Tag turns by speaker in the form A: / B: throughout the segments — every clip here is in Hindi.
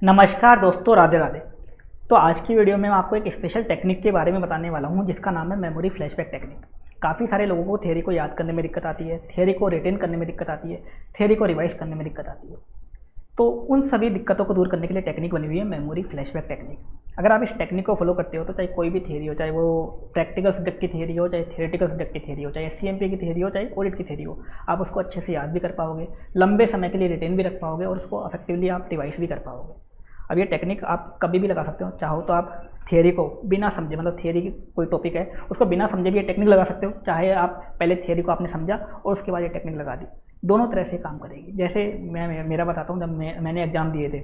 A: नमस्कार दोस्तों, राधे राधे। तो आज की वीडियो में मैं आपको एक स्पेशल टेक्निक के बारे में बताने वाला हूं जिसका नाम है मेमोरी फ्लैशबैक टेक्निक। काफ़ी सारे लोगों को थ्योरी को याद करने में दिक्कत आती है, थ्योरी को रिटेन करने में दिक्कत आती है, थ्योरी को रिवाइज करने में दिक्कत आती है। तो उन सभी दिक्कतों को दूर करने के लिए टेक्निक बनी हुई है मेमोरी फ्लैशबैक टेक्निक। अगर आप इस टेक्निक को फॉलो करते हो तो चाहे कोई भी थ्योरी हो, चाहे वो प्रैक्टिकल सब्जेक्ट की थ्योरी हो, चाहे थियोरेटिकल सब्जेक्ट की थ्योरी हो, चाहे एससीएमपी की थ्योरी हो, चाहे ऑडिट की थ्योरी हो, आप उसको अच्छे से याद भी कर पाओगे, लंबे समय के लिए रिटेन भी रख पाओगे और उसको इफेक्टिवली आप रिवाइज भी कर पाओगे। अब ये टेक्निक आप कभी भी लगा सकते हो। चाहो तो आप थियरी को बिना समझे, मतलब थियरी की कोई टॉपिक है उसको बिना समझे भी ये टेक्निक लगा सकते हो। चाहे आप पहले थियरी को आपने समझा और उसके बाद ये टेक्निक लगा दी, दोनों तरह से काम करेगी। जैसे मैं मेरा बताता हूँ, जब मैंने एग्ज़ाम दिए थे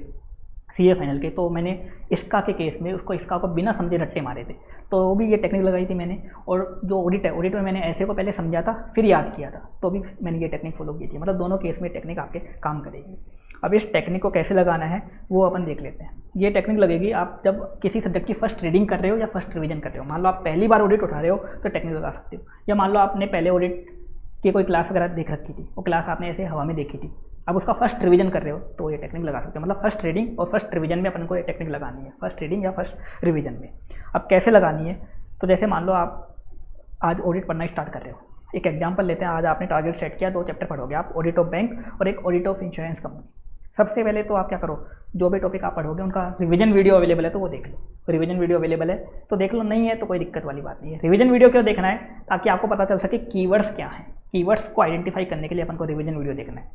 A: सीए फाइनल के, तो मैंने इसका के केस में उसको इसका को बिना समझे रट्टे मारे थे, तो वो भी ये टेक्निक लगाई थी मैंने। और जो ऑडिट है, ऑडिट में मैंने ऐसे को पहले समझा था फिर याद किया था, तो भी मैंने ये टेक्निक फॉलो की थी। मतलब दोनों केस में टेक्निक आपके काम करेगी। अब इस टेक्निक को कैसे लगाना है वो अपन देख लेते हैं। ये टेक्निक लगेगी आप जब किसी सब्जेक्ट की फर्स्ट रीडिंग कर रहे हो या फर्स्ट रिवीजन कर रहे हो। मान लो आप पहली बार ऑडिट उठा रहे हो तो टेक्निक लगा सकते हो, या मान लो आपने पहले ऑडिट की कोई क्लास वगैरह देख रखी थी, वो क्लास आपने ऐसे हवा में देखी थी, अब उसका फर्स्ट रिवीजन कर रहे हो तो ये टेक्निक लगा सकते हो। मतलब फर्स्ट रीडिंग और फर्स्ट रिवीजन में अपन को ये टेक्निक लगानी है, फर्स्ट रीडिंग या फर्स्ट रिवीजन में। अब कैसे लगानी है, तो जैसे मान लो आप आज ऑडिट पढ़ना स्टार्ट कर रहे हो। एक एग्जाम्पल लेते हैं, आज आपने टारगेट सेट किया, 2 चैप्टर पढ़ोगे आप, ऑडिट ऑफ बैंक और एक ऑडिट ऑफ इंश्योरेंस कंपनी। सबसे पहले तो आप क्या करो, जो भी टॉपिक आप पढ़ोगे उनका रिवीजन वीडियो अवेलेबल है तो वो देख लो। रिवीजन वीडियो अवेलेबल है तो देख लो, नहीं है तो कोई दिक्कत वाली बात नहीं है। रिवीजन वीडियो क्यों देखना है, ताकि आपको पता चल सके कीवर्ड्स क्या हैं। कीवर्ड्स को आइडेंटिफाई करने के लिए अपन को रिवीजन वीडियो देखना है।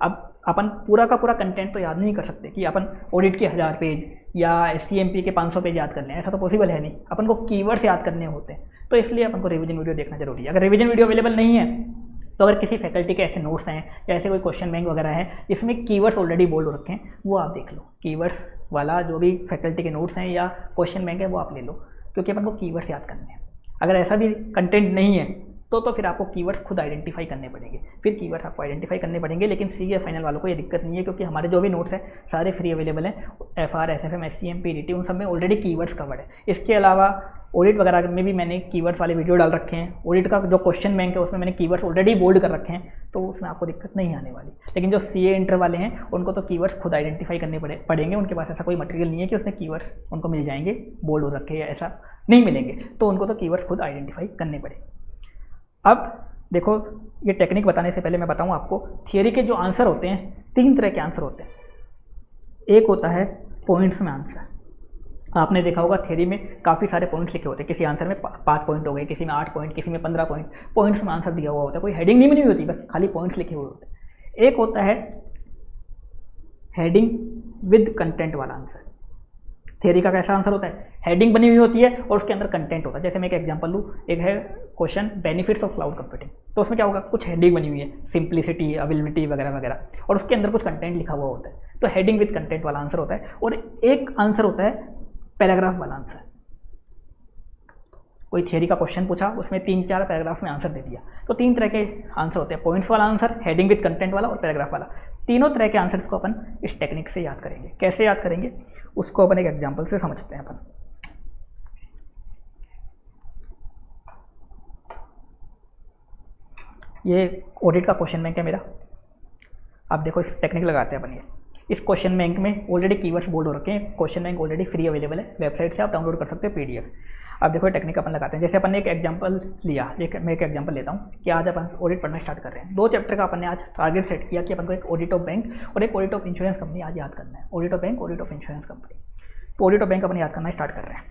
A: अब अपन पूरा का पूरा कंटेंट तो याद नहीं कर सकते कि अपन ऑडिट के 1000 पेज या एससीएमपी के 500 पेज याद कर लें, ऐसा तो पॉसिबल है नहीं। अपन को कीवर्ड्स याद करने होते हैं, तो इसलिए अपन को रिवीजन वीडियो देखना जरूरी है। अगर रिवीजन वीडियो अवेलेबल नहीं है तो अगर किसी फैकल्टी के ऐसे नोट्स हैं या ऐसे कोई क्वेश्चन बैंक वगैरह है जिसमें कीवर्ड्स ऑलरेडी बोल्ड हो रखे हैं, वो आप देख लो। कीवर्ड्स वाला जो भी फैकल्टी के नोट्स हैं या क्वेश्चन बैंक है वो आप ले लो, क्योंकि अपन को कीवर्ड्स याद करने हैं। अगर ऐसा भी कंटेंट नहीं है तो फिर आपको कीवर्ड्स खुद आइडेंटिफाई करने पड़ेंगे, फिर कीवर्ड्स आपको आइडेंटिफाई करने पड़ेंगे। लेकिन सीए फाइनल वालों को ये दिक्कत नहीं है, क्योंकि हमारे जो भी नोट्स हैं सारे फ्री अवेलेबल हैं। एफआर, एसएफएम, एससीएम, पीडीटी, उन सब में ऑलरेडी कीवर्ड्स कवर्ड है। इसके अलावा ऑडिट वगैरह में भी मैंने कीवर्ड्स वाले वीडियो डाल रखे हैं। ऑडिट का जो क्वेश्चन बैंक है उसमें मैंने कीवर्ड्स ऑलरेडी बोल्ड कर रखे हैं, तो उसमें आपको दिक्कत नहीं आने वाली। लेकिन जो सीए इंटर वाले हैं उनको तो कीवर्ड्स खुद आइडेंटिफाई करने पड़ेंगे। उनके पास ऐसा कोई मटेरियल नहीं है कि उसमें कीवर्ड्स उनको मिल जाएंगे बोल्ड हो रखे, या ऐसा नहीं मिलेंगे, तो उनको तो कीवर्ड्स खुद आइडेंटिफाई करने पड़ेंगे। अब देखो, ये टेक्निक बताने से पहले मैं बताऊं आपको, थियरी के जो आंसर होते हैं 3 तरह के आंसर होते हैं। एक होता है पॉइंट्स में आंसर। आपने देखा होगा थियरी में काफ़ी सारे पॉइंट्स लिखे होते हैं। किसी आंसर में 5 पॉइंट हो गए, किसी में 8 पॉइंट, किसी में 15 पॉइंट। पॉइंट्स में आंसर दिया हुआ होता है, कोई हेडिंग नहीं बनी हुई होती, बस खाली पॉइंट्स लिखे हुए होते हैं। एक होता है हेडिंग विद कंटेंट वाला आंसर। थियरी का कैसा आंसर होता है, हेडिंग बनी हुई होती है और उसके अंदर कंटेंट होता है। जैसे मैं एक एग्जांपल लूँ, एक है question benefits of cloud computing, तो उसमें क्या होगा, कुछ हेडिंग बनी हुई है, सिंप्लिसिटी, अवेलेबिलिटी वगैरह वगैरह, और उसके अंदर कुछ कंटेंट लिखा हुआ होता है। तो हेडिंग विद कंटेंट वाला आंसर होता है। और एक आंसर होता है पैराग्राफ वाला आंसर। कोई थियरी का क्वेश्चन पूछा, उसमें 3-4 पैराग्राफ में आंसर दे दिया, तो 3 तरह के आंसर होते हैं, पॉइंट्स वाला आंसर, हेडिंग विद कंटेंट वाला और पैराग्राफ वाला। तीनों तरह के आंसर्स को अपन इस टेक्निक से याद करेंगे। कैसे याद करेंगे उसको अपन एक एग्जांपल से समझते हैं। अपन ये ऑडिट का क्वेश्चन बैंक है मेरा। अब देखो, इस टेक्निक लगाते हैं अपन। ये इस क्वेश्चन बैंक में ऑलरेडी कीवर्ड्स बोल्ड हो रखे हैं। Question bank already free available है, वेबसाइट से आप डाउनलोड कर सकते हो पीडीएफ। अब देखो टेक्निक अपन लगाते हैं। जैसे अपन ने एक एग्जांपल लिया, मैं एक एग्जांपल लेता हूँ कि आज अपन ऑडिट पढ़ना स्टार्ट कर रहे हैं। 2 चैप्टर का अपन ने आज टारगेट सेट किया कि अपन को एक ऑडिट ऑफ बैंक और एक ऑडिट ऑफ इंश्योरेंस कंपनी आज याद करना है। Audit of bank, audit of insurance company. तो ऑडिट ऑफ बैंक अपन याद करना स्टार्ट कर रहे हैं।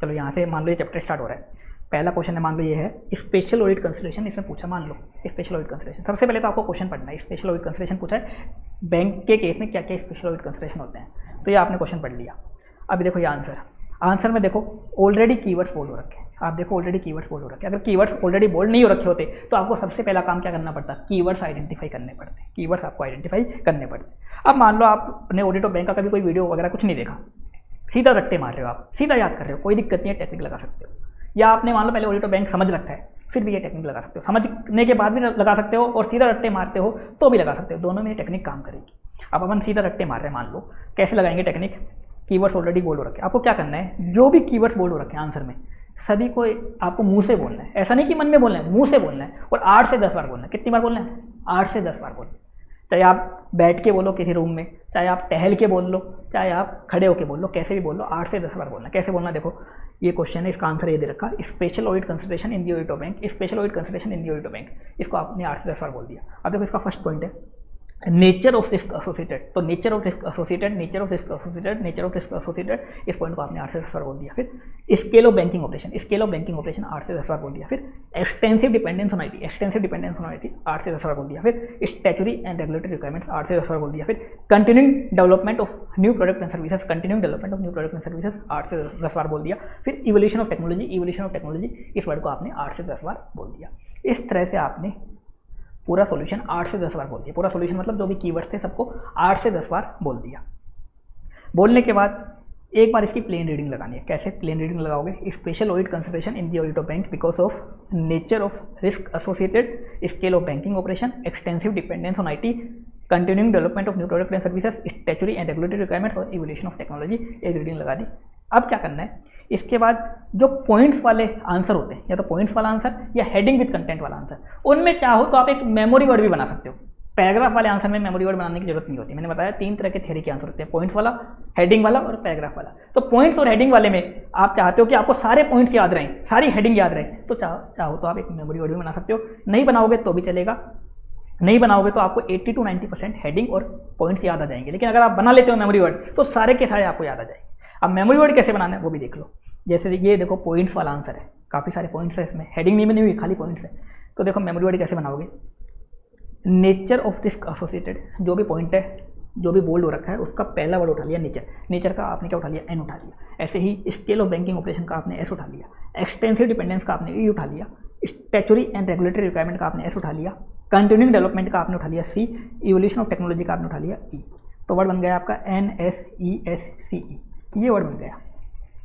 A: चलो यहाँ से मान लो ये चैप्टर स्टार्ट हो रहा है। पहला क्वेश्चन है, मान लो ये है स्पेशल ऑडिट कंसिडरेशन। इसमें पूछा, मान लो स्पेशल ऑडिट कंसिडरेशन। सबसे पहले तो आपको क्वेश्चन पढ़ना है, स्पेशल ऑडिट कंसिडरेशन पूछा है बैंक के केस में क्या क्या स्पेशल ऑडिट कंसिडरेशन होते हैं। तो ये आपने क्वेश्चन पढ़ लिया। अभी देखो ये आंसर में देखो ऑलरेडी कीवर्ड्स बोल्ड हो रखे हैं। आप देखो ऑलरेडी कीवर्ड्स बोल्ड हो रखे हैं। अगर कीवर्ड्स ऑलरेडी बोल्ड नहीं हो रखे होते तो आपको सबसे पहला काम क्या करना पड़ता, कीवर्ड्स आइडेंटिफाई करने पड़ते। कीवर्ड्स आपको आइडेंटिफाई करने पड़ते। अब मान लो आपने ऑडिट ऑफ बैंक का कभी कोई वीडियो वगैरह कुछ नहीं देखा, सीधा रट्टे मार रहे हो, आप सीधा याद कर रहे हो, कोई दिक्कत नहीं है, टेक्निक लगा सकते हो। या आपने मान लो पहले ऑडिट ऑफ बैंक समझ रखा है, फिर भी ये टेक्निक लगा सकते हो। समझने के बाद भी लगा सकते हो और सीधा रट्टे मारते हो तो भी लगा सकते हो। दोनों में ये टेक्निक काम करेगी। अब अपन सीधा रट्टे मार रहे हैं, मान लो कैसे लगाएंगे टेक्निक। कीवर्ड्स ऑलरेडी बोल्ड हो रखे हैं। आपको क्या करना है, जो भी कीवर्ड्स बोल्ड हो रखे हैं आंसर में, सभी को आपको मुंह से बोलना है। ऐसा नहीं कि मन में बोलना है, मुंह से बोलना है। और 8 से 10 बार बोलना है। कितनी बार बोलना है, 8 से 10 बार बोलना है। चाहे आप बैठ के बोलो किसी रूम में, चाहे आप टहल के बोल लो, चाहे आप खड़े होके बोल लो, कैसे भी बोल लो, 8 से 10 बार बोलना। कैसे बोलना देखो, ये क्वेश्चन है, इसका आंसर ये दे रखा, special audit consideration in the audit of bank, special audit consideration in the audit of bank, इसको आपने 8 से 10 बार बोल दिया। अब देखो इसका फर्स्ट पॉइंट है नेचर ऑफ रिस्क एसोसिएटेड, तो nature of risk associated, nature of risk associated, nature of risk associated, इस पॉइंट को आपने 8 से 10 बार बोल दिया। फिर scale of banking operation, scale of banking operation 8 से 10 बार बोल दिया। फिर extensive dependence on IT, extensive dependence on IT 8 से 10 बार बोल दिया। फिर स्टैट्यूटरी एंड रेगुलेटरी रिक्वायरमेंट्स 8 से 10 बार बोल दिया। फिर continuing development of new product and services, continuing development of new product and services 8 से 10 बार बोल दिया। फिर evolution of technology, evolution of technology, इस वर्ड को आपने 8 से 10 बार बोल दिया। इस तरह से आपने पूरा सॉल्यूशन 8 से 10 बार बोल दिया। पूरा सॉल्यूशन मतलब जो भी कीवर्ड्स थे सबको 8 से 10 बार बोल दिया। बोलने के बाद एक बार इसकी प्लेन रीडिंग लगानी है। कैसे प्लेन रीडिंग लगाओगे, special audit consideration in the audit of bank because of nature of risk associated, scale of banking operation, extensive dependence on IT, continuing development of new product and services, statutory and regulatory requirements और इवोल्यूशन ऑफ टेक्नोलॉजी, एक रीडिंग लगा दी। अब क्या करना है, इसके बाद जो पॉइंट्स वाले आंसर होते हैं, या तो पॉइंट्स वाला आंसर या हेडिंग विद कंटेंट वाला आंसर, उनमें चाहो तो आप एक मेमोरी वर्ड भी बना सकते हो। पैराग्राफ वाले आंसर में मेमोरी वर्ड बनाने की जरूरत नहीं होती। मैंने बताया 3 तरह के थ्योरी के आंसर होते हैं, पॉइंट्स वाला, हेडिंग वाला और पैराग्राफ वाला। तो पॉइंट्स और हेडिंग वाले में आप चाहते हो कि आपको सारे पॉइंट्स याद रहें, सारी हेडिंग याद रहे, तो चाहो तो आप एक मेमोरी वर्ड भी बना सकते हो। नहीं बनाओगे तो भी चलेगा, नहीं बनाओगे तो आपको 80 to 90% हेडिंग और पॉइंट्स याद आ जाएंगे। लेकिन अगर आप बना लेते हो मेमोरी वर्ड तो सारे के सारे आपको याद आ जाएंगे। अब मेमोरी वर्ड कैसे बनाना है वो भी देख लो। जैसे ये देखो पॉइंट्स वाला आंसर है, काफ़ी सारे पॉइंट्स है इसमें, हेडिंग नहीं बनी हुई, खाली पॉइंट्स है। तो देखो मेमोरी वर्ड कैसे बनाओगे, नेचर ऑफ रिस्क एसोसिएटेड, जो भी पॉइंट है, जो भी बोल्ड हो रखा है उसका पहला वर्ड उठा लिया नेचर, नेचर का आपने क्या उठा लिया, एन उठा लिया। ऐसे ही स्केल ऑफ बैंकिंग ऑपरेशन का आपने एस उठा लिया, एक्सटेंसिव डिपेंडेंस का आपने ई उठा लिया, स्टैट्यूटरी एंड रेगुलेटरी रिक्वायरमेंट का आपने एस उठा लिया, कंटिन्यूइंग डेवलपमेंट का आपने उठा लिया सी, इवोल्यूशन ऑफ टेक्नोलॉजी का आपने उठा लिया ई। तो वर्ड बन गया आपका NSESCE, ये वर्ड बन गया।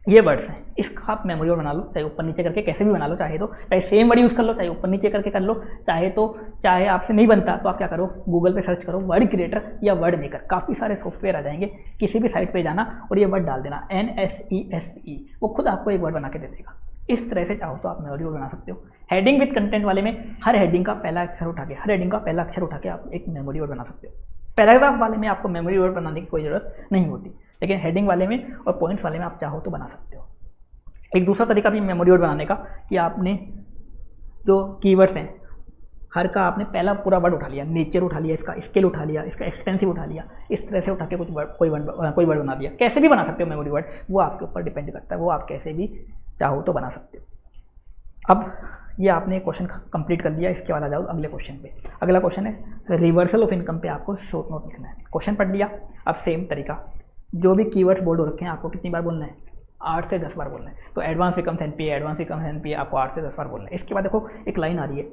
A: ये वर्ड्स हैं, इसका आप मेमोरी वर्ड बना लो, चाहे ऊपर नीचे करके कैसे भी बना लो, चाहे तो चाहे सेम वर्ड यूज़ कर लो, चाहे ऊपर नीचे करके कर लो, चाहे आपसे नहीं बनता तो आप क्या करो, गूगल पे सर्च करो वर्ड क्रिएटर या वर्ड मेकर, काफ़ी सारे सॉफ्टवेयर आ जाएंगे। किसी भी साइट पे जाना और ये वर्ड डाल देना NSESCE, वो खुद आपको एक वर्ड बना के दे देगा। इस तरह से चाहो तो आप मेमोरी वर्ड बना सकते हो। हेडिंग विद कंटेंट वाले में हर हेडिंग का पहला अक्षर उठा के, हर हेडिंग का पहला अक्षर उठा के आप एक मेमोरी वर्ड बना सकते हो। पैराग्राफ वाले में आपको मेमोरी वर्ड बनाने की कोई ज़रूरत नहीं होती, लेकिन हेडिंग वाले में और पॉइंट्स वाले में आप चाहो तो बना सकते हो। एक दूसरा तरीका भी मेमोरी वर्ड बनाने का कि आपने जो कीवर्ड्स हैं हर का आपने पहला पूरा वर्ड उठा लिया, नेचर उठा लिया, इसका स्केल उठा लिया, इसका एक्सटेंसिव उठा लिया, इस तरह से उठा के कोई वर्ड बना दिया। कैसे भी बना सकते हो मेमोरी वर्ड, वो आपके ऊपर डिपेंड करता है, वो आप कैसे भी चाहो तो बना सकते हो। अब ये आपने क्वेश्चन कंप्लीट कर लिया, इसके बाद आ जाओ अगले क्वेश्चन पे। अगला क्वेश्चन है रिवर्सल ऑफ इनकम पे आपको शॉर्ट नोट लिखना है। क्वेश्चन पढ़ लिया, अब सेम तरीका, जो भी कीवर्ड्स बोल्ड हो रखे हैं आपको कितनी बार बोलना है, 8 से 10 बार बोलना है। तो advance becomes NPA, advance becomes NPA आपको 8 से 10 बार बोलना है। इसके बाद देखो एक लाइन आ रही है,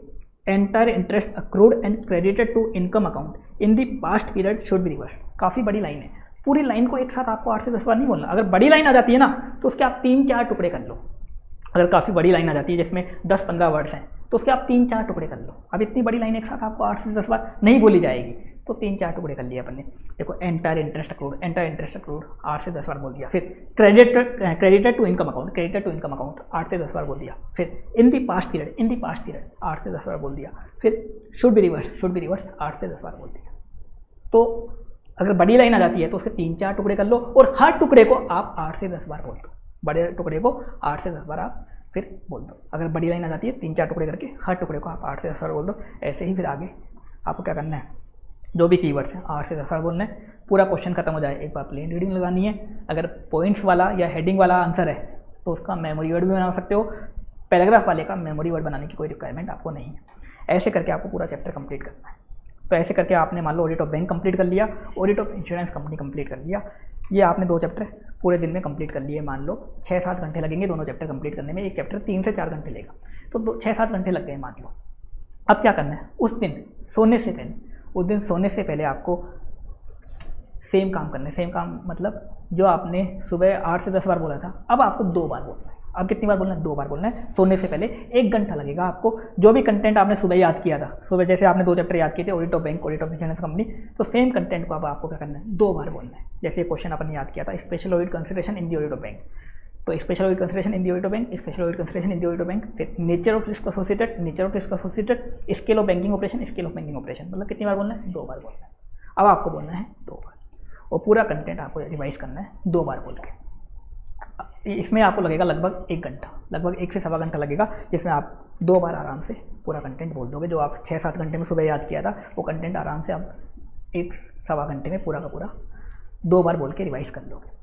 A: entire interest accrued and credited to income account in the past period should be reverse. काफ़ी बड़ी लाइन है, पूरी लाइन को एक साथ आपको 8 से 10 बार नहीं बोलना। अगर बड़ी लाइन आ जाती है ना तो उसके आप 3-4 टुकड़े कर लो। अगर काफ़ी बड़ी लाइन आ जाती है जिसमें 10-15 वर्ड्स हैं तो उसके आप 3-4 टुकड़े कर लो। अब इतनी बड़ी लाइन एक साथ आपको 8 से 10 बार नहीं बोली जाएगी, तो 3-4 टुकड़े कर लिए अपन ने। देखो entire interest accrued, entire interest accrued 8 से 10 बार बोल दिया। फिर credited to income account, credited to income account 8 से 10 बार बोल दिया। फिर in the past period, in the past period 8 से 10 बार बोल दिया। फिर should be reverse, should be reverse 8 से 10 बार बोल दिया। तो अगर बड़ी लाइन आ जाती है तो उसके 3-4 टुकड़े कर लो और हर टुकड़े को आप 8 से 10 बार बोल दो। बड़े टुकड़े को 8 से 10 बार आप फिर बोल दो। अगर बड़ी लाइन आ जाती है 3-4 टुकड़े करके हर टुकड़े को आप 8 से 10 बार बोल दो। ऐसे ही फिर आगे आपको क्या करना है, जो भी कीवर्ड्स हैं 8 से 10 बार बोलना है। पूरा क्वेश्चन खत्म हो जाए एक बार प्लेन रीडिंग लगानी है। अगर पॉइंट्स वाला या हेडिंग वाला आंसर है तो उसका मेमोरी वर्ड भी बना सकते हो। पैराग्राफ वाले का मेमोरी वर्ड बनाने की कोई रिक्वायरमेंट आपको नहीं है। ऐसे करके आपको पूरा चैप्टर कंप्लीट करना है। तो ऐसे करके आपने मान लो ऑडिट ऑफ बैंक कंप्लीट कर लिया, audit of insurance company complete कर लिया। ये आपने 2 चैप्टर पूरे दिन में कंप्लीट कर लिए। मान लो 6-7 घंटे लगेंगे दोनों चैप्टर कंप्लीट करने में। एक चैप्टर 3 से 4 घंटे लेगा, तो 6-7 घंटे लग गए मान लो। अब क्या करना है, उस दिन सोने से पहले, उस दिन सोने से पहले आपको सेम काम करना है। सेम काम मतलब जो आपने सुबह 8 से 10 बार बोला था, अब आपको 2 बार बोलना है। अब कितनी बार बोलना है, 2 बार बोलना है। सोने से पहले 1 घंटा लगेगा आपको। जो भी कंटेंट आपने सुबह याद किया था, सुबह जैसे आपने 2 चैप्टर याद किए थे, audit of bank, audit of insurance company, तो सेम कंटेंट को अब आपको क्या करना है, 2 बार बोलना है। जैसे क्वेश्चन अपन याद किया था, special audit consideration in the audit of bank, तो special audit consideration in the audit of bank, special audit consideration in the audit of bank. फिर nature of risk associated, nature of risk associated, scale of banking operation, scale of banking operation. मतलब कितनी बार बोलना है, 2 बार बोलना है। अब आपको बोलना है 2 बार, और पूरा कंटेंट आपको रिवाइज करना है 2 बार बोल के। इसमें आपको लगेगा लगभग 1 घंटा, लगभग 1 से सवा घंटा लगेगा, जिसमें आप 2 बार आराम से पूरा कंटेंट बोल दोगे। जो आप 6-7 घंटे में सुबह याद किया था वो कंटेंट आराम से आप 1 सवा घंटे में पूरा का पूरा 2 बार बोल के रिवाइज कर लोगे।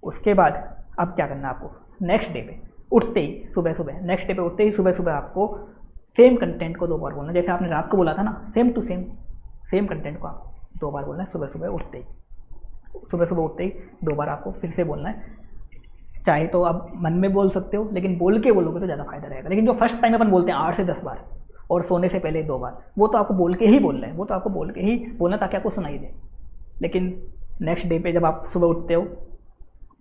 A: उसके बाद अब क्या करना है आपको, नेक्स्ट डे पे उठते ही सुबह नेक्स्ट डे पे उठते ही सुबह आपको सेम कंटेंट को 2 बार बोलना है। जैसे आपने रात को बोला था ना, सेम टू सेम कंटेंट को आप 2 बार बोलना है सुबह उठते ही। सुबह उठते ही 2 बार आपको फिर से बोलना है। चाहे तो आप मन में बोल सकते हो, लेकिन बोल के बोलोगे तो ज़्यादा फायदा रहेगा। लेकिन जो फर्स्ट टाइम अपन बोलते हैं 8 से 10 बार और सोने से पहले 2 बार, वो तो आपको बोल के ही बोलना है, वो तो आपको बोल के ही बोलना ताकि आपको सुनाई दे। लेकिन नेक्स्ट डे पे जब आप सुबह उठते हो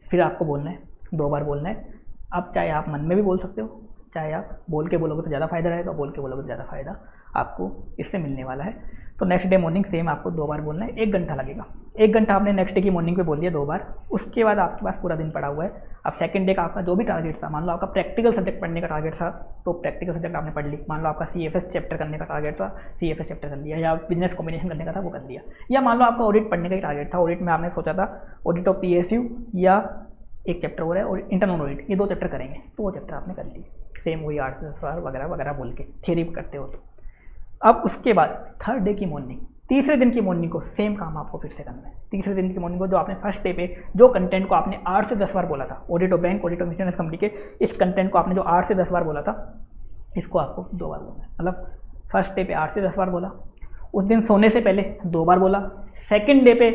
A: फिर आपको बोलना है, 2 बार बोलना है। अब चाहे आप मन में भी बोल सकते हो, चाहे आप बोल के बोलोगे तो ज़्यादा फायदा रहेगा, बोल के बोलोगे तो ज़्यादा फायदा आपको इससे मिलने वाला है। तो नेक्स्ट डे मॉर्निंग सेम आपको 2 बार बोलना है, 1 घंटा लगेगा। 1 घंटा आपने नेक्स्ट डे की मॉर्निंग पे बोल दिया 2 बार। उसके बाद आपके पास पूरा दिन पड़ा हुआ है। अब सेकंड डे का आपका जो भी टारगेट था, मान लो आपका प्रैक्टिकल सब्जेक्ट पढ़ने का टारगेट था तो प्रैक्टिकल सब्जेक्ट आपने पढ़ ली। मान लो आपका CFS चैप्टर करने का टारगेट था, CFS चैप्टर कर लिया, या बिजनेस कॉम्बिनेशन करने का था वो कर लिया। या मान लो आपका ऑडिट पढ़ने का ही टारगेट था, ऑडिट में आपने सोचा था ऑडिट ऑफ PSU या एक चैप्टर हो रहा है और इंटरनल ऑडिट, ये 2 चैप्टर करेंगे, तो वो चैप्टर आपने कर लिए। सेम वही 8 से 10 बार वगैरह बोल के थ्योरी करते हो तो। अब उसके बाद थर्ड डे की मॉर्निंग, तीसरे दिन की मॉर्निंग को सेम काम आपको फिर से करना है। तीसरे दिन की मॉर्निंग को जो आपने फर्स्ट डे पे जो कंटेंट को आपने 8 से 10 बार बोला था, audit of bank, audit of insurance company के इस कंटेंट को आपने जो 8 से 10 बार बोला था, इसको आपको 2 बार बोलना है। मतलब फर्स्ट डे पे 8 से 10 बार बोला, उस दिन सोने से पहले 2 बार बोला, सेकेंड डे पे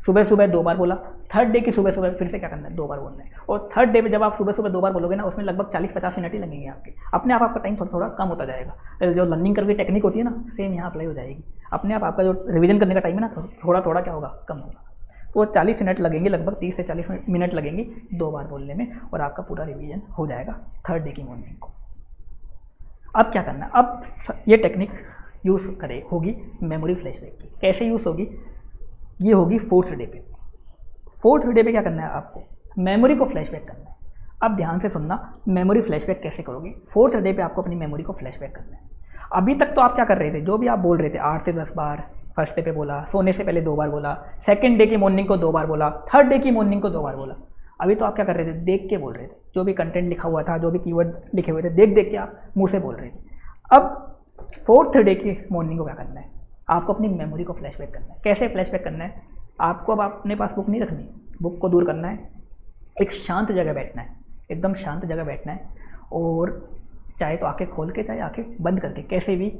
A: सुबह 2 बार बोला, थर्ड डे की सुबह फिर से क्या करना है, 2 बार बोलना है। और थर्ड डे पे जब आप सुबह 2 बार बोलोगे ना, उसमें लगभग 40-50 मिनट ही लगेंगे आपके। अपने आप आपका टाइम थोड़ा कम होता जाएगा। जो लर्निंग करके टेक्निक होती है ना, सेम यहाँ अप्लाई हो जाएगी। अपने आप आपका जो रिवीजन करने का टाइम है ना, थोड़ा क्या होगा, कम होगा। तो 40 मिनट लगेंगे, लगभग 30 से 40 मिनट लगेंगे 2 बार बोलने में, और आपका पूरा रिवीजन हो जाएगा थर्ड डे की मॉर्निंग को। अब क्या करना है, अब ये टेक्निक यूज़ होगी मेमोरी फ्लैशबैक की। कैसे यूज़ होगी, ये होगी फोर्थ डे पे। फोर्थ डे पे क्या करना है आपको, मेमोरी को फ्लैशबैक करना है। अब ध्यान से सुनना, मेमोरी फ्लैशबैक कैसे करोगे। फोर्थ डे पे आपको अपनी मेमोरी को फ्लैशबैक करना है। अभी तक तो आप क्या कर रहे थे, जो भी आप बोल रहे थे 8 से 10 बार फर्स्ट डे पे बोला, सोने से पहले 2 बार बोला, सेकंड डे की मॉर्निंग को 2 बार बोला, थर्ड डे की मॉर्निंग को 2 बार बोला। अभी तो आप क्या कर रहे थे, देख के बोल रहे थे। जो भी कंटेंट लिखा हुआ था, जो भी कीवर्ड लिखे हुए थे, देख के आप मुँह से बोल रहे थे। अब फोर्थ डे की मॉर्निंग को क्या करना है, आपको अपनी मेमोरी को फ्लैशबैक करना है। कैसे फ्लैशबैक करना है, आपको अब अपने पास बुक नहीं रखनी, बुक को दूर करना है, एक शांत जगह बैठना है, एकदम शांत जगह बैठना है। और चाहे तो आंखें खोल के, चाहे आंखें बंद करके, कैसे भी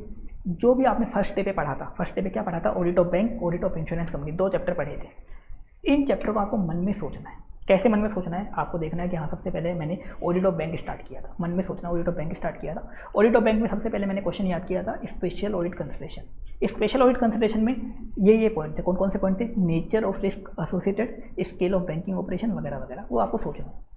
A: जो भी आपने फर्स्ट डे पे पढ़ा था, फर्स्ट डे पे क्या पढ़ा था, audit of bank, audit of insurance company, 2 chapter पढ़े थे। इन चैप्टर को आपको मन में सोचना है। कैसे मन में सोचना है, आपको देखना है कि हाँ, सबसे पहले मैंने ऑडिट ऑफ बैंक स्टार्ट किया था, मन में सोचना ऑडिट ऑफ बैंक स्टार्ट किया था। ऑडिट ऑफ बैंक में सबसे पहले मैंने क्वेश्चन याद किया था, special audit consideration. Special audit consideration में ये पॉइंट थे। कौन से पॉइंट थे, nature of risk associated, scale of banking operation वगैरह। वो आपको सोचना है।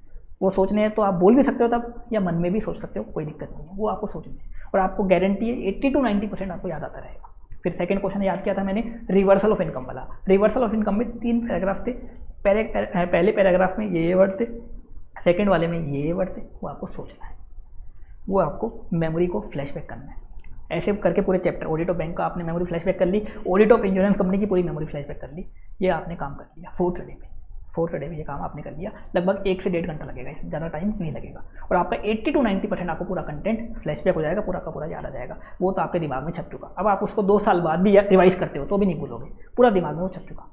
A: वो सोचने हैं तो आप बोल भी सकते हो तब, या मन में भी सोच सकते हो, कोई दिक्कत नहीं है। वो आपको सोचना है और आपको गारंटी है 80 to 90% आपको याद आता रहेगा। फिर सेकंड क्वेश्चन याद किया था मैंने, रिवर्सल ऑफ इनकम वाला। रिवर्सल ऑफ इनकम में 3 पैराग्राफ थे। पहले पैराग्राफ में ये वर्ड थे, सेकंड वाले में ये वर्ड थे। वो आपको सोचना है, वो आपको मेमोरी को फ्लैशबैक करना है। ऐसे करके पूरे चैप्टर, ऑडिट ऑफ बैंक का आपने मेमोरी फ्लैशबैक कर ली, ऑडिट ऑफ इंश्योरेंस कंपनी की पूरी मेमोरी फ्लैशबैक कर ली। ये आपने काम कर लिया फोर्थ डे पे। फोर्थ डे में ये काम आपने कर लिया। लगभग 1 से 1.5 घंटा लगेगा, इसमें ज़्यादा टाइम नहीं लगेगा। और आपका 80 to 90% आपको पूरा कंटेंट फ्लैशबैक हो जाएगा, पूरा का पूरा याद आ जाएगा। वो तो आपके दिमाग में छप चुका। अब आप उसको 2 साल बाद भी रिवाइज करते हो तो भी नहीं भूलोगे, पूरा दिमाग में वो छप चुका।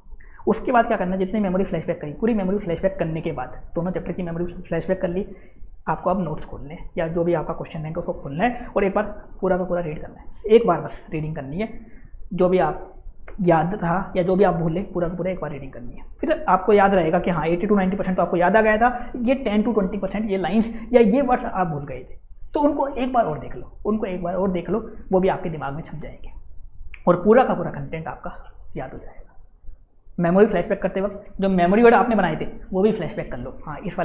A: उसके बाद क्या करना है, जितनी मेमोरी फ्लैशबैक करी, पूरी मेमोरी फ्लैशबैक करने के बाद, दोनों चैप्टर की मेमोरी फ्लैशबैक कर ली, आपको अब नोट्स खोलने हैं या जो भी आपका क्वेश्चन है उसको खोलना है और एक बार पूरा का पूरा रीड करना है। एक बार बस रीडिंग करनी है, जो भी आप याद रहा या जो भी आप भूले, पूरा का पूरा एक बार रीडिंग करनी है। फिर आपको याद रहेगा कि हाँ 80 to 90% तो आपको याद आ गया था, ये 10 to 20% ये लाइन्स या ये वर्ड्स आप भूल गए थे, तो उनको एक बार और देख लो, वो भी आपके दिमाग में छप जाएंगे और पूरा का पूरा कंटेंट आपका याद हो जाएगा। मेमोरी फ्लैशबैक करते वक्त जो मेमोरी वर्ड आपने बनाए थे वो भी फ्लैशबैक कर लो। हाँ, इस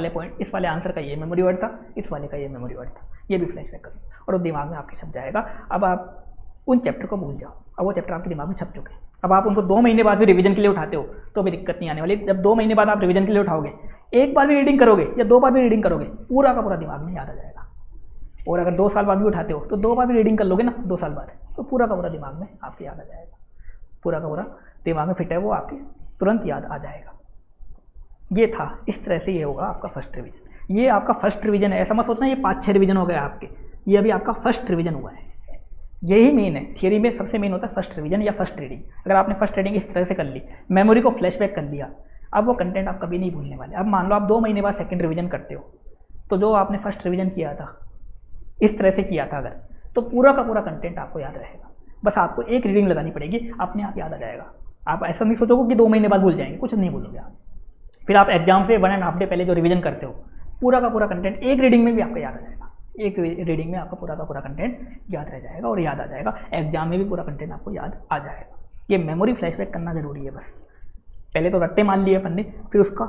A: वाले आंसर का ये मेमोरी वर्ड था, इस वाले का ये मेमोरी वर्ड था, ये भी फ्लैशबैक कर लो और वो दिमाग में आपके छप जाएगा। अब आप उन चैप्टर को भूल जाओ, अब वो चैप्टर आपके दिमाग में छप चुके हैं। अब आप उनको 2 महीने बाद भी रिवीजन के लिए उठाते हो तो भी दिक्कत नहीं आने वाली। जब 2 महीने बाद आप रिवीजन के लिए उठाओगे, एक बार भी रीडिंग करोगे या 2 बार भी रीडिंग करोगे, पूरा का पूरा दिमाग में याद आ जाएगा। और अगर 2 साल बाद भी उठाते हो तो 2 बार भी रीडिंग कर लोगे ना 2 साल बाद, तो पूरा का पूरा दिमाग में आपके याद आ जाएगा, पूरा का पूरा दिमाग में फिट है वो आपके तुरंत याद आ जाएगा। ये था, इस तरह से ये होगा आपका फर्स्ट रिवीजन। ये आपका फर्स्ट रिवीजन है, ऐसा मत सोचना ये 5-6 रिवीजन हो गए आपके, ये अभी आपका फर्स्ट रिवीजन हुआ है। यही मेन है, थियरी में सबसे मेन होता है फर्स्ट रिवीजन या फर्स्ट रीडिंग। अगर आपने फर्स्ट रीडिंग इस तरह से कर ली, मेमोरी को फ्लैशबैक कर लिया, अब वो कंटेंट आप कभी नहीं भूलने वाले। अब मान लो आप 2 महीने बाद सेकंड रिवीजन करते हो, तो जो आपने फर्स्ट रिवीजन किया था इस तरह से किया था अगर, तो पूरा का पूरा कंटेंट आपको याद रहेगा। बस आपको एक रीडिंग लगानी पड़ेगी, अपने आप याद आ जाएगा। आप ऐसा नहीं सोचोगे कि 2 महीने बाद भूल जाएंगे, कुछ नहीं भूलोगे आप। फिर आप एग्जाम से 1.5 डे पहले जो रिवीजन करते हो, पूरा का पूरा कंटेंट एक रीडिंग में भी आपका याद आ जाएगा। एक रीडिंग में आपका पूरा का पूरा कंटेंट याद रह जाएगा और याद आ जाएगा। एग्जाम में भी पूरा कंटेंट आपको याद आ जाएगा। ये मेमोरी फ्लैशबैक करना जरूरी है। बस पहले तो रट्टे मान लिए अपन ने, फिर उसका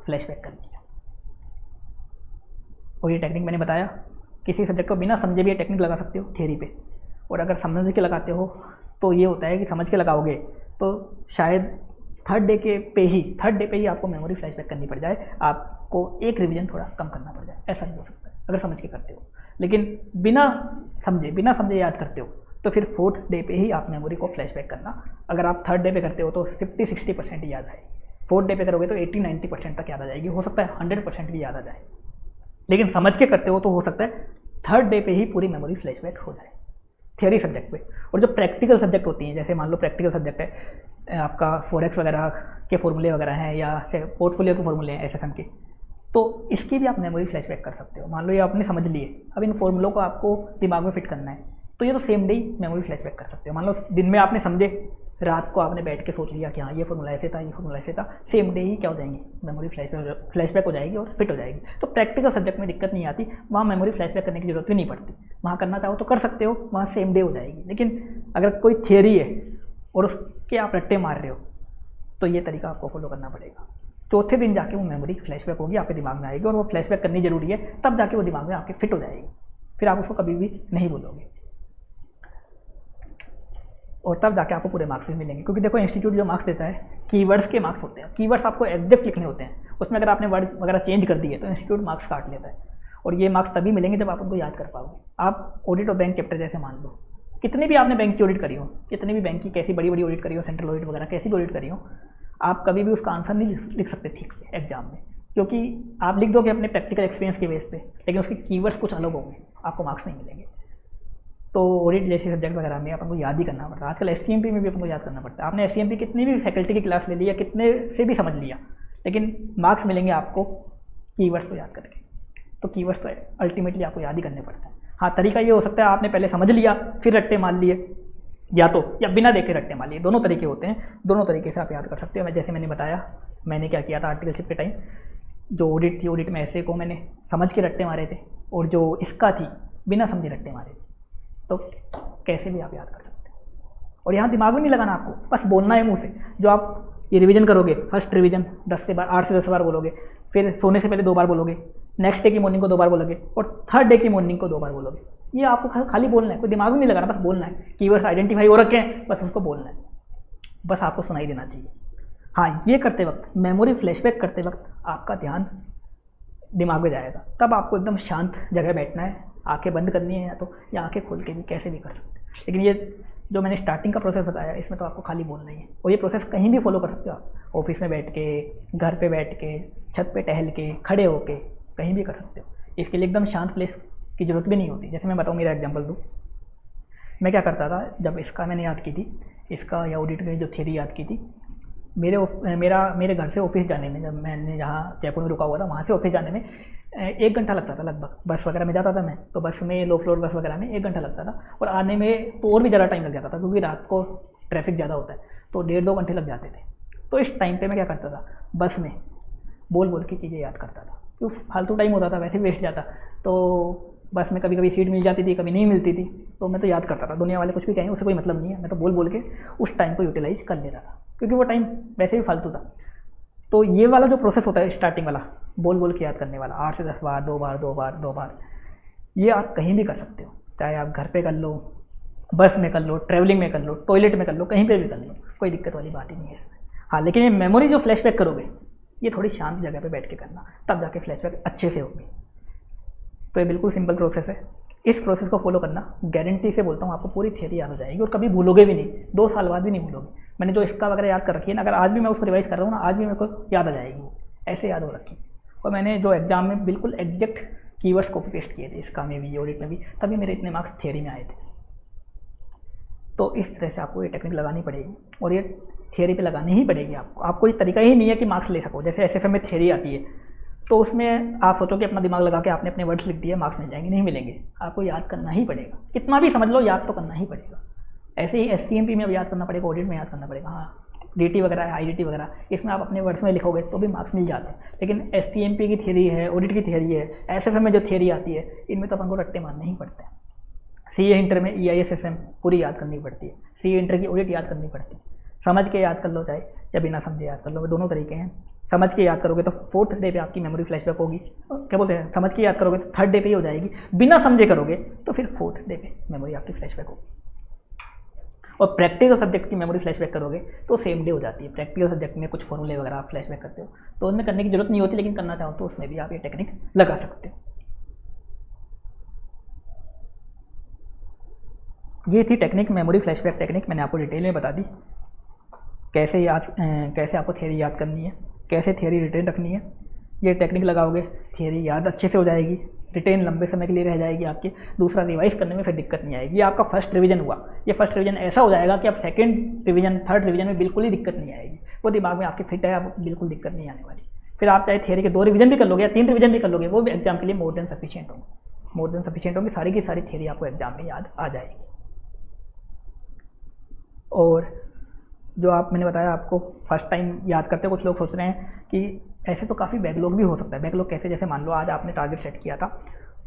A: फ्लैशबैक कर लिया। और ये टेक्निक मैंने बताया, किसी सब्जेक्ट को बिना समझे भी ये टेक्निक लगा सकते हो थियरी पे। और अगर समझ के लगाते हो तो ये होता है कि समझ के लगाओगे तो शायद थर्ड डे पे ही आपको मेमोरी फ्लैशबैक करनी पड़ जाए, आपको एक रिवीजन थोड़ा कम करना पड़ जाए। ऐसा नहीं हो सकता है अगर समझ के करते हो। लेकिन बिना समझे याद करते हो तो फिर 4th डे पे ही आप मेमोरी को फ्लैशबैक करना। अगर आप 3rd डे पे करते हो तो 50-60% याद आएगी। 4th डे पे करोगे तो 80-90% तक याद आ जाएगी। हो सकता है 100% भी याद आ जाए। लेकिन समझ के करते हो तो हो सकता है 3rd डे पे ही पूरी मेमोरी फ्लैशबैक हो जाए थियरी सब्जेक्ट पे। और जो प्रैक्टिकल सब्जेक्ट होती हैं, जैसे मान लो प्रैक्टिकल सब्जेक्ट है आपका फॉरेक्स वगैरह के फॉर्मूले वगैरह हैं या पोर्टफोलियो के फॉर्मूले हैं एसएफएम के, तो इसकी भी आप मेमोरी फ्लैशबैक कर सकते हो। मान लो ये आपने समझ लिए, अब इन फॉर्मूलों को आपको दिमाग में फिट करना है, तो ये तो सेम डे ही मेमोरी फ्लैशबैक कर सकते हो। मान लो दिन में आपने समझे, रात को आपने बैठ के सोच लिया कि हाँ ये फॉर्मूला ऐसे था, ये फॉर्मूला ऐसे था, सेम डे ही क्या हो जाएंगी, मेमोरी फ्लैशबैक हो जाएगी और फिट हो जाएगी। तो प्रैक्टिकल सब्जेक्ट में दिक्कत नहीं आती, वहाँ मेमोरी फ्लैशबैक करने की जरूरत भी नहीं पड़ती। वहाँ करना चाहो तो कर सकते हो, वहाँ सेम डे हो जाएगी। लेकिन अगर कोई थियरी है और उसके आप रट्टे मार रहे हो तो ये तरीका आपको फॉलो करना पड़ेगा। चौथे दिन जाके वो मेमोरी फ्लैशबैक होगी, आपके दिमाग में आएगी और वो फ्लैशबैक करनी जरूरी है, तब जाके वो दिमाग में आपके फिट हो जाएगी। फिर आप उसको कभी भी नहीं भूलोगे और तब जाके आपको पूरे मार्क्स भी मिलेंगे। क्योंकि देखो इंस्टीट्यूट जो मार्क्स देता है, कीवर्ड्स के मार्क्स होते हैं। कीवर्ड्स आपको एग्जैक्ट लिखने होते हैं, उसमें अगर आपने वर्ड वगैरह चेंज कर दिए तो इंस्टीट्यूट मार्क्स काट लेता है। और ये मार्क्स तभी मिलेंगे जब आप उनको याद कर पाओगे। आप ऑडिट और बैंक चैप्टर जैसे मान लो, कितनी भी आपने बैंक की ऑडिट करी हो, कितनी भी बैंक की कैसी बड़ी बड़ी ऑडिट करी हो, सेंट्रल ऑडिट वगैरह कैसी भी ऑडिट करी हो, आप कभी भी उसका आंसर नहीं लिख सकते ठीक से एग्जाम में, क्योंकि आप लिख दोगे अपने प्रैक्टिकल एक्सपीरियंस के बेस पे, लेकिन उसके कीवर्ड्स कुछ अलग होंगे, आपको मार्क्स नहीं मिलेंगे। तो ऑडिट जैसे सब्जेक्ट वगैरह में अपन को याद ही करना पड़ता है। आजकल एससीएमपी में भी अपन को याद करना पड़ता है। आपने एससीएमपी कितनी भी फैकल्टी की क्लास ले ली या कितने से भी समझ लिया, लेकिन मार्क्स मिलेंगे आपको कीवर्ड्स को याद करके। तो कीवर्ड्स तो अल्टीमेटली आपको याद ही करने पड़ते हैं। हाँ, तरीका ये हो सकता है आपने पहले समझ लिया फिर रट्टे मार लिए, या बिना देखे रट्टे मार लिए, दोनों तरीके होते हैं। दोनों तरीके से आप याद कर सकते हो। जैसे मैंने बताया, मैंने क्या किया था आर्टिकलशिप के टाइम, जो ऑडिट थी, ऑडिट में ऐसे को मैंने समझ के रट्टे मारे थे, और जो इसका थी बिना समझे रट्टे मारे थे। तो कैसे भी आप याद कर सकते हो। और यहाँ दिमाग में नहीं लगाना आपको, बस बोलना है मुंह से। जो आप ये रिवीजन करोगे, फर्स्ट रिवीजन 8 से 10 बार बोलोगे, फिर सोने से पहले 2 बार बोलोगे, नेक्स्ट डे की मॉर्निंग को 2 बार बोलोगे, और 3rd डे की मॉर्निंग को 2 बार बोलोगे। ये आपको खाली बोलना है, कोई दिमाग में नहीं लगाना, बस बोलना है। कीवर्ड्स आइडेंटिफाई हो रखे हैं, बस उसको बोलना है, बस आपको सुनाई देना चाहिए। हाँ, ये करते वक्त, मेमोरी फ्लैशबैक करते वक्त आपका ध्यान दिमाग में जाएगा। तब आपको एकदम शांत जगह बैठना है, आंखें बंद करनी है या आंखें खोल के भी कैसे भी कर सकते हैं। लेकिन ये जो मैंने स्टार्टिंग का प्रोसेस बताया, इसमें तो आपको खाली बोलना ही है। और ये प्रोसेस कहीं भी फॉलो कर सकते हो आप, ऑफिस में बैठ के, घर पे बैठ के, छत पे टहल के, खड़े होके, कहीं भी कर सकते हो। इसके लिए एकदम शांत प्लेस की जरूरत भी नहीं होती। जैसे मैं बताऊँ, मेरा एग्जाम्पल दूँ, मैं क्या करता था जब इसका मैंने याद की थी, इसका या ऑडिट में जो थ्योरी याद की थी, मेरे घर से ऑफिस जाने में, जब मैंने जहाँ जयपुर में रुका हुआ था वहाँ से ऑफिस जाने में 1 घंटा लगता था लगभग। बस वगैरह में जाता था मैं, तो बस में, लो फ्लोर बस वगैरह में 1 घंटा लगता था। और आने में तो और भी ज़्यादा टाइम लग जाता था, क्योंकि रात को ट्रैफिक ज़्यादा होता है, तो 1.5-2 घंटे लग जाते थे। तो इस टाइम पे मैं क्या करता था, बस में बोल बोल के चीज़ें याद करता था। क्यों, फालतू टाइम होता था, वैसे वेस्ट जाता। तो बस में कभी कभी सीट मिल जाती थी, कभी नहीं मिलती थी, तो मैं तो याद करता था। दुनिया वाले कुछ भी कहें, उससे कोई मतलब नहीं है, मैं तो बोल बोल के उस टाइम को यूटिलाइज कर लेता था, क्योंकि वो टाइम वैसे भी फालतू था। तो ये वाला जो प्रोसेस होता है स्टार्टिंग वाला, बोल बोल के याद करने वाला, 8 से 10 बार, 2 बार, 2 बार, 2 बार, ये आप कहीं भी कर सकते हो। चाहे आप घर पे कर लो, बस में कर लो, ट्रैवलिंग में कर लो, टॉयलेट में कर लो, कहीं पे भी कर लो, कोई दिक्कत वाली बात ही नहीं है इसमें। हाँ, लेकिन ये मेमोरी जो फ्लैशबैक करोगे, ये थोड़ी शांत जगह पे बैठ के करना, तब जाके फ्लैशबैक अच्छे से होगी। तो ये बिल्कुल सिंपल प्रोसेस है। इस प्रोसेस को फॉलो करना, गारंटी से बोलता हूँ आपको पूरी थियरी याद हो जाएगी और कभी भूलोगे भी नहीं, 2 साल बाद भी नहीं भूलोगे। मैंने जो इसका वगैरह याद कर रखी है ना, अगर आज भी मैं उसको रिवाइज कर रहा हूँ ना, आज भी मेरे को याद आ जाएगी, वो ऐसे याद हो रखी। और मैंने जो एग्जाम में बिल्कुल एग्जैक्ट कीवर्ड्स कॉपी पेस्ट किए थे, इसका में भी ऑडिट में भी, तभी मेरे इतने मार्क्स थियरी में आए थे। तो इस तरह से आपको ये टेक्निक लगानी पड़ेगी और ये थियरी पे लगानी ही पड़ेगी आपको कोई तरीका ही नहीं है कि मार्क्स ले सको। जैसे एसएफएम में थियरी आती है तो उसमें आप सोचो कि अपना दिमाग लगा के आपने अपने वर्ड्स लिख दिए, मार्क्स मिल जाएंगे, नहीं मिलेंगे, आपको याद करना ही पड़ेगा। कितना भी समझ लो, याद तो करना ही पड़ेगा। ऐसे ही एससीएमपी में अब याद करना पड़ेगा, ऑडिट में याद करना पड़ेगा। हाँ, डीटी वगैरह है, आईडीटी वगैरह, इसमें आप अपने वर्ड्स में लिखोगे तो भी मार्क्स मिल जाते हैं। लेकिन एसटीएमपी की थियरी है, ऑडिट की थियरी है, एसएफएम में जो थियरी आती है, इनमें तो अपन को रट्टे मारने ही पड़ते हैं। सीए इंटर में EIS-SM पूरी याद करनी पड़ती है, सीए इंटर की ऑडिट याद करनी पड़ती है। समझ के याद कर लो चाहे या बिना समझे याद कर लो, दोनों तरीके हैं। समझ के याद करोगे तो 4th डे पे आपकी मेमोरी फ्लैशबैक होगी, क्या बोलते हैं, समझ के याद करोगे तो 3rd डे पे ही हो जाएगी। बिना समझे करोगे तो फिर 4th डे पे मेमोरी आपकी फ्लैशबैक होगी। और प्रैक्टिकल सब्जेक्ट की मेमोरी फ्लैशबैक करोगे तो सेम डे हो जाती है। प्रैक्टिकल सब्जेक्ट में कुछ फॉर्मूले वगैरह आप फ्लैशबैक करते हो तो उनमें करने की जरूरत नहीं होती, लेकिन करना चाहो तो उसमें भी आप ये टेक्निक लगा सकते हो। ये थी टेक्निक, मेमोरी फ्लैशबैक टेक्निक। मैंने आपको डिटेल में बता दी कैसे आपको थियरी याद करनी है, कैसे थियरी रिटेन रखनी है। ये टेक्निक लगाओगे थियरी याद अच्छे से हो जाएगी, रिटेन लंबे समय के लिए रह जाएगी आपकी। दूसरा, रिवाइज करने में फिर दिक्कत नहीं आएगी। ये आपका फर्स्ट रिवीजन हुआ, ये फर्स्ट रिवीजन ऐसा हो जाएगा कि अब सेकंड रिवीजन, थर्ड रिवीजन में बिल्कुल ही दिक्कत नहीं आएगी। वो दिमाग में आपके फिट है, अब बिल्कुल दिक्कत नहीं आने वाली। फिर आप चाहे थियरी के 2 रिवीजन भी कर लोगे या 3 रिवीजन भी कर लोगे, वो भी एग्जाम के लिए मोर देन सफिशिएंट होंगे। सारी की सारी थियरी आपको एग्जाम में याद आ जाएगी। और जो मैंने बताया आपको फर्स्ट टाइम याद करते कुछ लोग सोच रहे हैं कि ऐसे तो काफ़ी बैकलॉग भी हो सकता है। बैकलॉग कैसे, जैसे मान लो आज आपने टारगेट सेट किया था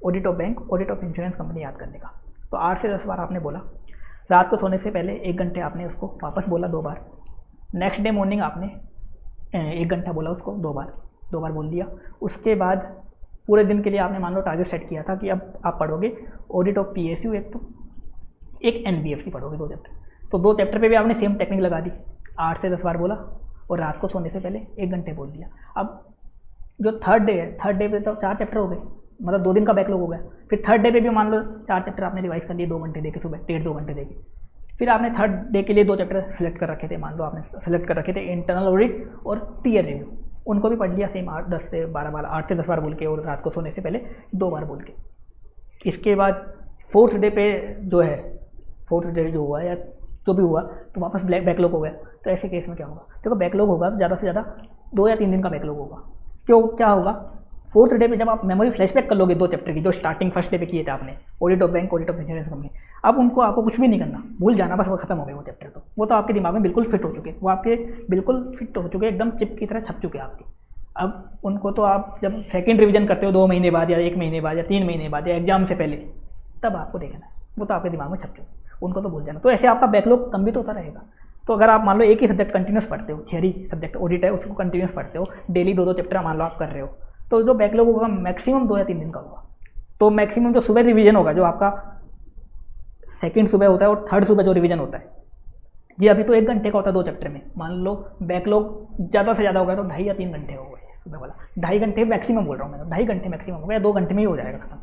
A: audit of bank, audit of insurance company याद करने का, तो 8 से 10 बार आपने बोला। रात को सोने से पहले 1 घंटे आपने उसको वापस बोला 2 बार। नेक्स्ट डे मॉर्निंग आपने 1 घंटा बोला उसको 2 बार बोल दिया। उसके बाद पूरे दिन के लिए आपने मान लो टारगेट सेट किया था कि अब आप पढ़ोगे ऑडिट ऑफ PSU एक NBFC पढ़ोगे 2 चैप्टर। तो 2 चैप्टर पे भी आपने सेम टेक्निक लगा दी, 8 से 10 बार बोला और रात को सोने से पहले 1 घंटे बोल दिया। अब जो थर्ड डे है, थर्ड डे पे तो 4 चैप्टर हो गए, मतलब 2 दिन का बैकलॉग हो गया। फिर थर्ड डे पे भी मान लो 4 चैप्टर आपने रिवाइज कर लिए 2 घंटे देके, सुबह 1.5-2 घंटे देके। फिर आपने थर्ड डे के लिए 2 चैप्टर सेलेक्ट कर रखे थे, मान लो आपने सेलेक्ट कर रखे थे इंटरनल ऑडिट और पीयर रिव्यू, उनको भी पढ़ लिया सेम 8 से 10 बार बोल के और रात को सोने से पहले 2 बार बोल के। इसके बाद 4th डे पे जो है, 4th डे जो हुआ या जो भी हुआ तो वापस बैकलॉग हो गया। तो ऐसे केस में क्या होगा, देखो बैकलॉग होगा तो ज़्यादा से ज़्यादा 2 या 3 दिन का बैकलॉग होगा। क्या होगा, 4th डे पे जब आप मेमोरी फ्लैशबैक कर लोगे 2 चैप्टर की, जो स्टार्टिंग फर्स्ट डे पे किए थे आपने, audit of bank, audit of insurance company, अब उनको आपको कुछ भी नहीं करना, भूल जाना, बस वो खत्म हो गए वो चैप्टर। तो वो तो आपके दिमाग में बिल्कुल फिट हो चुके, वो आपके बिल्कुल फिट हो चुके, एकदम चिप की तरह छप चुके आपके। अब उनको तो आप जब सेकेंड रिविजन करते हो 2 महीने बाद या 1 महीने बाद या 3 महीने बाद या एग्जाम से पहले, तब आपको देखना है, वो तो आपके दिमाग में छप चुके, उनको तो भूल जाना। तो ऐसे आपका बैकलॉग कम भी तो होता रहेगा। तो अगर आप मान लो एक ही सब्जेक्ट कंटिन्यूस पढ़ते हो, थियरी सब्जेक्ट ऑडिट है उसको कंटिन्यूस पढ़ते हो, डेली 2-2 चैप्टर मान लो आप कर रहे हो, तो जो बैकलॉग होगा मैक्सिमम 2 या 3 दिन का होगा। तो मैक्सिमम जो सुबह रिवीजन होगा, जो आपका सेकंड सुबह होता है और थर्ड सुबह जो रिवीजन होता है, ये अभी तो 1 घंटे का होता है 2 चैप्टर में। मान लो बैकलॉग ज़्यादा से ज़्यादा होगा तो 2.5 या 3 घंटे हो गए सुबह वाला, 2.5 घंटे मैक्सिमम बोल रहा हूँ मैं, 2.5 घंटे मैक्सिमम हो गया, 2 घंटे में ही हो जाएगा खत्म।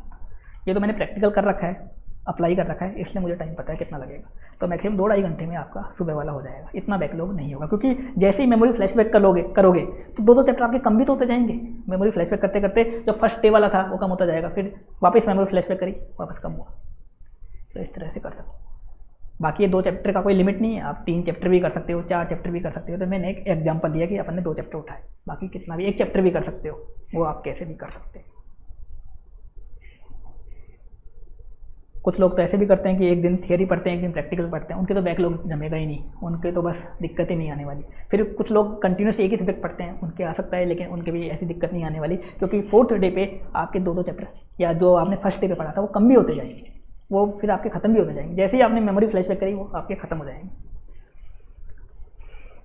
A: ये तो मैंने प्रैक्टिकल कर रखा है, अप्लाई कर रखा है, इसलिए मुझे टाइम पता है कितना लगेगा। तो मैक्सिमम 2-2.5 घंटे में आपका सुबह वाला हो जाएगा, इतना बैकलॉग नहीं होगा। क्योंकि जैसे ही मेमोरी फ्लैशबैक करोगे तो 2-2 चैप्टर आपके कम भी तो होते जाएंगे। मेमोरी फ्लैशबैक करते करते जो फर्स्ट डे वाला था वो कम होता जाएगा, फिर वापस मेमोरी फ्लैशबैक करी, वापस कम हुआ। तो इस तरह से कर सकते हो। बाकी ये 2 चैप्टर का कोई लिमिट नहीं है, आप 3 चैप्टर भी कर सकते हो, 4 चैप्टर भी कर सकते हो। तो मैंने एक एग्जाम्पल दिया कि अपन ने 2 चैप्टर उठाए, बाकी कितना भी 1 चैप्टर भी कर सकते हो, वो आप कैसे भी कर सकते हो। कुछ लोग तो ऐसे भी करते हैं कि एक दिन थियरी पढ़ते हैं, एक दिन प्रैक्टिकल पढ़ते हैं, उनके तो बैकलॉग जमेगा ही नहीं, उनके तो बस दिक्कत ही नहीं आने वाली। फिर कुछ लोग कंटिन्यूस एक ही सब्जेक्ट पढ़ते हैं, उनके आ सकता है, लेकिन उनके भी ऐसी दिक्कत नहीं आने वाली, क्योंकि 4th डे पे आपके 2-2 चैप्टर या जो आपने फर्स्ट डे पे पढ़ा था वो कम भी होते जाएंगे, वो फिर आपके ख़त्म भी होते जाएंगे। जैसे ही आपने मेमोरी फ्लैशबैक करी वो आपके ख़त्म हो जाएंगे।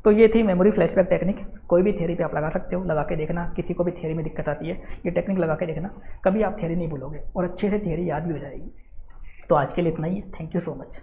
A: तो ये थी मेमोरी फ्लैशबैक टेक्निक। कोई भी थियरी पे आप लगा सकते हो, लगा के देखना। किसी को भी थियरी में दिक्कत आती है, ये टेक्निक लगा के देखना, कभी आप थियरी नहीं भूलोगे और अच्छे से थियरी याद भी हो जाएगी। तो आज के लिए इतना ही है। Thank you so much.